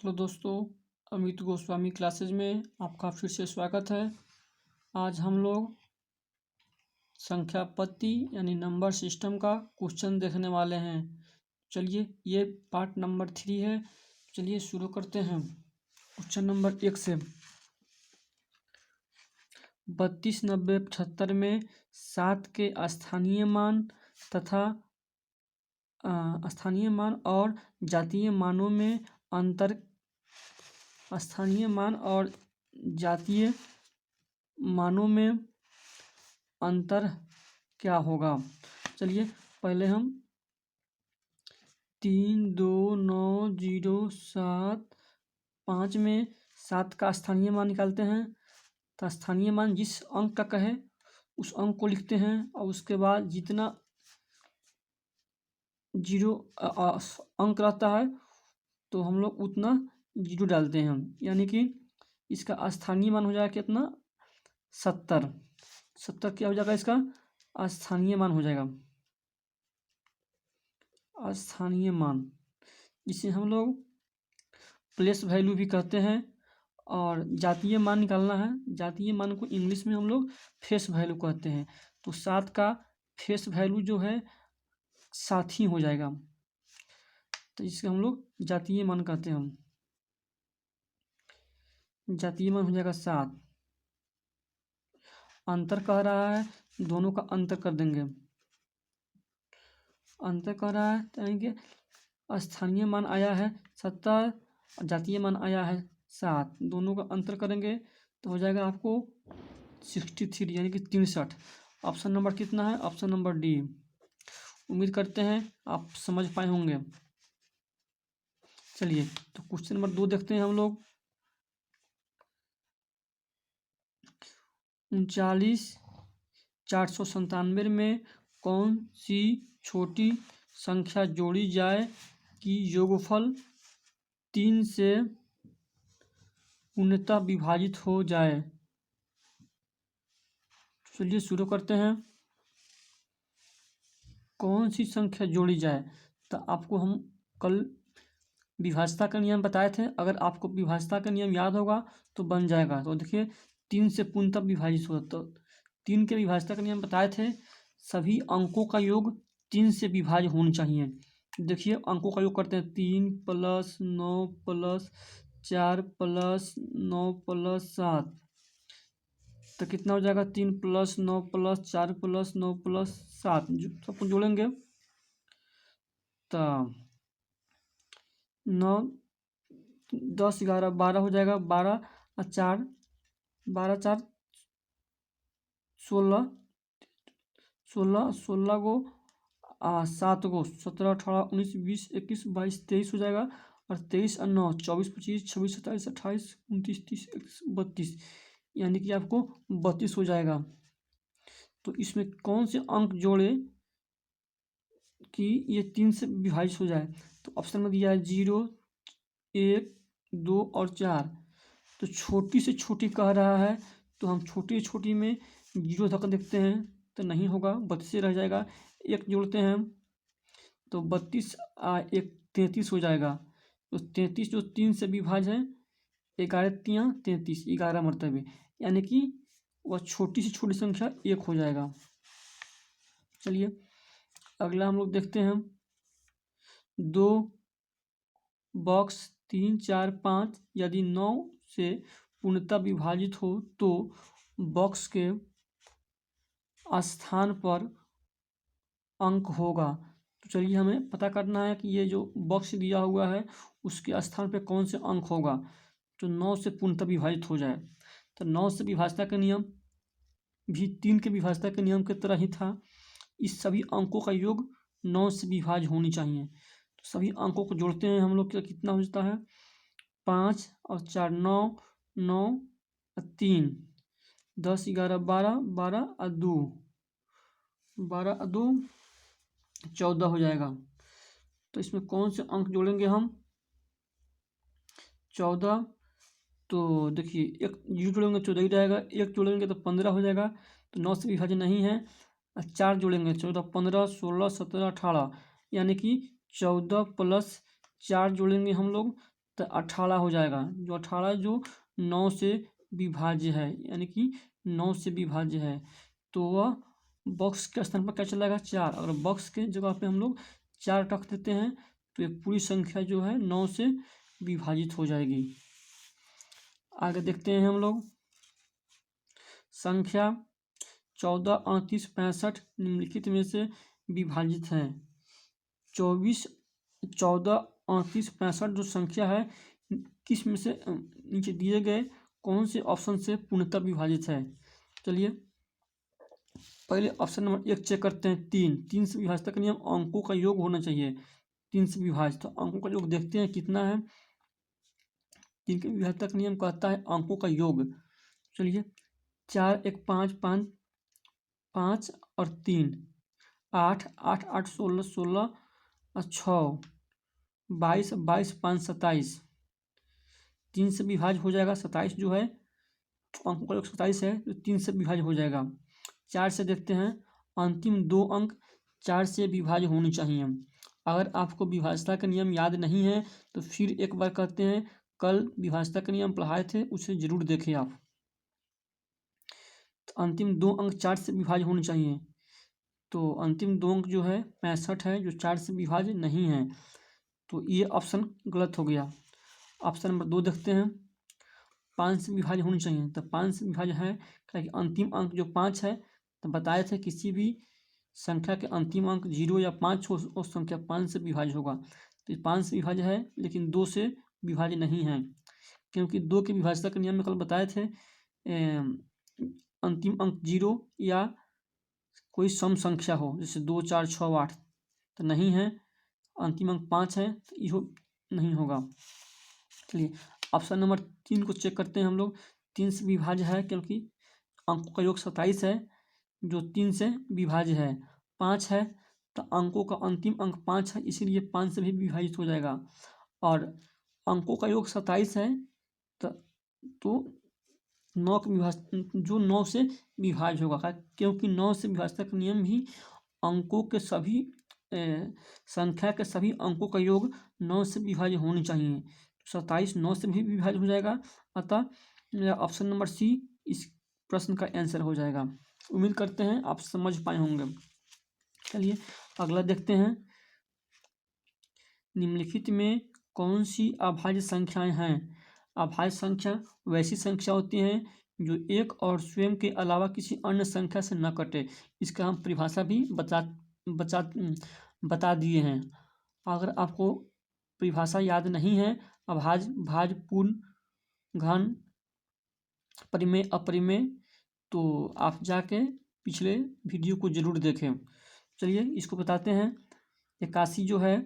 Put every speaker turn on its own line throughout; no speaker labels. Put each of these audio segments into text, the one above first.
Hello दोस्तों, Amit Goswami classes में आपका फिर से स्वागत है। आज हम लोग संख्या पत्ती यानी नंबर सिस्टम का क्वेश्चन देखने वाले हैं। चलिए, ये पार्ट नंबर 3 है। चलिए शुरू करते हैं क्वेश्चन नंबर 1 से। 32, 90, 75 में 7 के स्थानीय मान तथा स्थानीय मान और जातीय मानों में अंतर स्थानीय मान और जातीय मानों में अंतर क्या होगा। चलिए पहले हम 3, 2, 9, 0, 7, 5 में 7 का स्थानीय मान निकालते हैं। तो स्थानीय मान जिस अंक का कहे उस अंक को लिखते हैं और उसके बाद जितना 0 अंक रहता है तो हम लोग उतना 0 डालते हैं। यानी कि इसका स्थानीय मान हो जाएगा कितना, 70 क्या हो जाएगा, इसका स्थानीय मान हो जाएगा। स्थानीय मान जिसे हम लोग प्लेस वैल्यू भी कहते हैं। और जातीय मान निकालना है। जातीय मान को इंग्लिश में हम लोग फेस वैल्यू कहते हैं। तो 7 का फेस वैल्यू जो है 7 ही हो जाएगा। तो इसके हम लोग जातीय मान कहते हैं। हम जातीय मान हो जाएगा 7। अंतर कह रहा है, दोनों का अंतर कर देंगे। अंतर कह रहा है तो यानी कि स्थानीय मान आया है 70, जातीय मान आया है 7, दोनों का अंतर करेंगे तो हो जाएगा आपको 63 यानी कि 63। ऑप्शन नंबर कितना है, ऑप्शन नंबर डी। उम्मीद करते हैं आप समझ पाए होंगे। चलिए तो क्वेश्चन नंबर 2 देखते हैं हम लोग। 39, 497 में कौन सी छोटी संख्या जोड़ी जाए कि योगफल 3 से पूर्णतः विभाजित हो जाए। चलिए शुरू करते हैं। कौन सी संख्या जोड़ी जाए, तो आपको हम कल विभाज्यता का नियम बताए थे। अगर आपको विभाज्यता का नियम याद होगा तो बन जाएगा। तो देखिए 3 से पूर्णतः विभाजित हो, तो 3 के विभाज्यता का नियम बताए थे। सभी अंकों का योग 3 से विभाज्य होना चाहिए। देखिए अंकों का योग करते हैं। 3 + 9 + 4 + 9 + 7, तो कितना हो जाएगा, 3 + 9 + 4 + 9 + 7 सबको जोड़ेंगे तो 9, 10, 11, 12 हो जाएगा। 12 और 4, 12, 4, 16, 16 को 7 को 17, 18, 19, 20, 21, 22, 23 हो जाएगा। और 23 और 9, 24, 25, 26, 27, 28, 29, 30, 31, 32, यानी कि आपको 32 हो जाएगा। तो इसमें कौन से अंक जोड़े कि ये 3 से विभाजित हो जाए। तो ऑप्शन में दिया है 0, 1, 2 और 4। तो छोटी से छोटी कह रहा है तो हम छोटी से छोटी में 0 तक देखते हैं तो नहीं होगा, 32 रह जाएगा। 1 जोड़ते हैं तो 32 1 33 हो जाएगा। तो 33 जो 3 से विभाज्य है, 11 3 33, 11 मरतबे, यानी कि वह छोटी से छोटी संख्या 1 हो जाएगा। चलिए अगला हम लोग देखते हैं। 2 बॉक्स 3, 4, 5 यदि 9 से पूर्णतः विभाजित हो तो बॉक्स के स्थान पर अंक होगा। तो चलिए हमें पता करना है कि ये जो बॉक्स दिया हुआ है उसके स्थान पे कौन से अंक होगा तो 9 से पूर्णतः विभाजित हो जाए। तो 9 से विभाज्यता का नियम भी 3 के विभाज्यता के नियम की तरह ही था। इस सभी अंकों का योग 9 से विभाज्य होनी चाहिए। तो सभी अंकों को जोड़ते हैं हम लोग, कितना हो जाता है, 5 और 4 9, 9 और 3 10, 11, 12, 12 और 2, 12 और 2 14 हो जाएगा। तो इसमें कौन से अंक जोड़ेंगे हम, 14। तो देखिए 1 0 जोड़ेंगे 14 ही रहेगा। 1 जोड़ेंगे तो 15 हो जाएगा। तो 9 से विभाज्य नहीं है। 4 जोड़ेंगे 14, 15, 16, 17, 18, यानी कि 14 + 4 जोड़ेंगे हम लोग तो 18 हो जाएगा। जो 18 जो 9 से विभाज्य है, यानी कि 9 से विभाज्य है, तो वह बॉक्स के स्थान पर क्या चला जाएगा 4। अगर बॉक्स के जगह पे हम लोग 4 रख देते हैं तो ये पूरी संख्या जो है 9 से विभाजित हो जाएगी। आगे देखते हैं हम लोग संख्या 14, 38, 65 निम्नलिखित में से विभाजित हैं। 24, 14, 38, 65 जो संख्या है किस में से नीचे दिए गए कौन से ऑप्शन से पूर्णतः विभाजित है। चलिए पहले ऑप्शन नंबर 1 चेक करते हैं। 3 से विभाजित का नियम अंकों का योग होना चाहिए। 3 से विभाजित, तो अंकों का योग देखते हैं कितना है। 3 के विभाजित का नियम कहता है अंकों का योग। चलिए 4, 1, 5, 5, 5 और 3, 8, 8, 8, 16, 16 और 6, 22, 22, 5, 27। 3 से विभाज्य हो जाएगा 27 जो है, अंकों का योग 27 है तो 3 से विभाज्य हो जाएगा। 4 से देखते हैं, अंतिम 2 अंक 4 से विभाज्य होनी चाहिए। अगर आपको विभाज्यता का नियम याद नहीं है तो फिर एक बार कहते हैं, कल विभाज्यता का नियम पढ़ाए थे, उसे जरूर देखें आप। तो अंतिम 2 अंक 4 से विभाज्य होने चाहिए, तो अंतिम 2 अंक जो है 65 है, जो 4 से विभाज्य नहीं है, तो ये ऑप्शन गलत हो गया। ऑप्शन नंबर 2 देखते हैं, 5 से विभाज्य होनी चाहिए, तो 5 से विभाज्य है क्योंकि अंतिम अंक जो 5 है, तो बताए थे किसी भी संख्या के अंतिम अंक 0 या 5 हो उस संख्या 5 से विभाज्य होगा। तो 5 से विभाज्य है लेकिन 2 से विभाज्य नहीं है, क्योंकि 2 के विभाज्यता के नियम में कल बताए थे अंतिम अंक 0 या कोई सम संख्या हो, जैसे 2, 4, 6, 8, तो नहीं है। अंतिम अंक 5 है तो यो नहीं होगा। चलिए ऑप्शन नंबर 3 को चेक करते हैं हम लोग। 3 से विभाज्य है क्योंकि अंकों का योग 27 है जो 3 से विभाज्य है। 5 है तो अंकों का अंतिम अंक 5 है, इसीलिए 5 से भी विभाजित हो जाएगा। और अंकों का योग 27 है तो 9 का जो 9 से विभाज्य होगा, क्योंकि 9 से विभाज्यता का नियम भी अंकों के सभी संख्या के सभी अंकों का योग 9 से विभाज्य होनी चाहिए। 27 9 से भी विभाज्य हो जाएगा, अतः मेरा ऑप्शन नंबर सी इस प्रश्न का आंसर हो जाएगा। उम्मीद करते हैं आप समझ पाए होंगे। चलिए अगला देखते हैं, निम्नलिखित में कौन सी अभाज्य संख्याएं हैं। अभाज्य संख्या वैसी संख्या होती हैं जो एक और स्वयं के अलावा किसी अन्य संख्या से न कटे। इसका हम परिभाषा भी बता दिए हैं। अगर आपको परिभाषा याद नहीं है, अभाज्य, भाज्य, पूर्ण, घन, परिमेय, अपरिमेय, तो आप जाके पिछले वीडियो को जरूर देखें। चलिए इसको बताते हैं। 81 जो है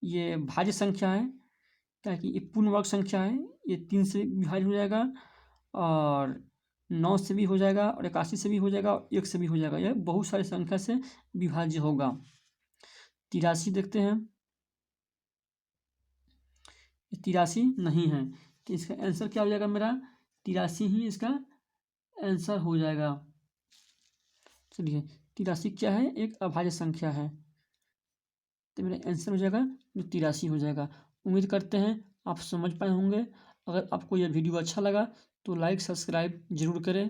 ये भाज्य संख्या है, ताकि ये पूर्ण वर्ग संख्या है, ये 3 से विभाज्य हो जाएगा और 9 से भी हो जाएगा और 81 से भी हो जाएगा और 1 से भी हो जाएगा। यह बहुत सारी संख्या से विभाज्य होगा। 83 देखते हैं, 83 नहीं है, तो इसका आंसर क्या हो जाएगा मेरा 83 ही इसका आंसर हो जाएगा। चलिए 83 क्या है, एक अभाज्य संख्या है, तो मेरा आंसर हो जाएगा जो 83 हो जाएगा। उम्मीद करते हैं आप समझ पाए होंगे। अगर आपको यह वीडियो अच्छा लगा तो लाइक सब्सक्राइब जरूर करें।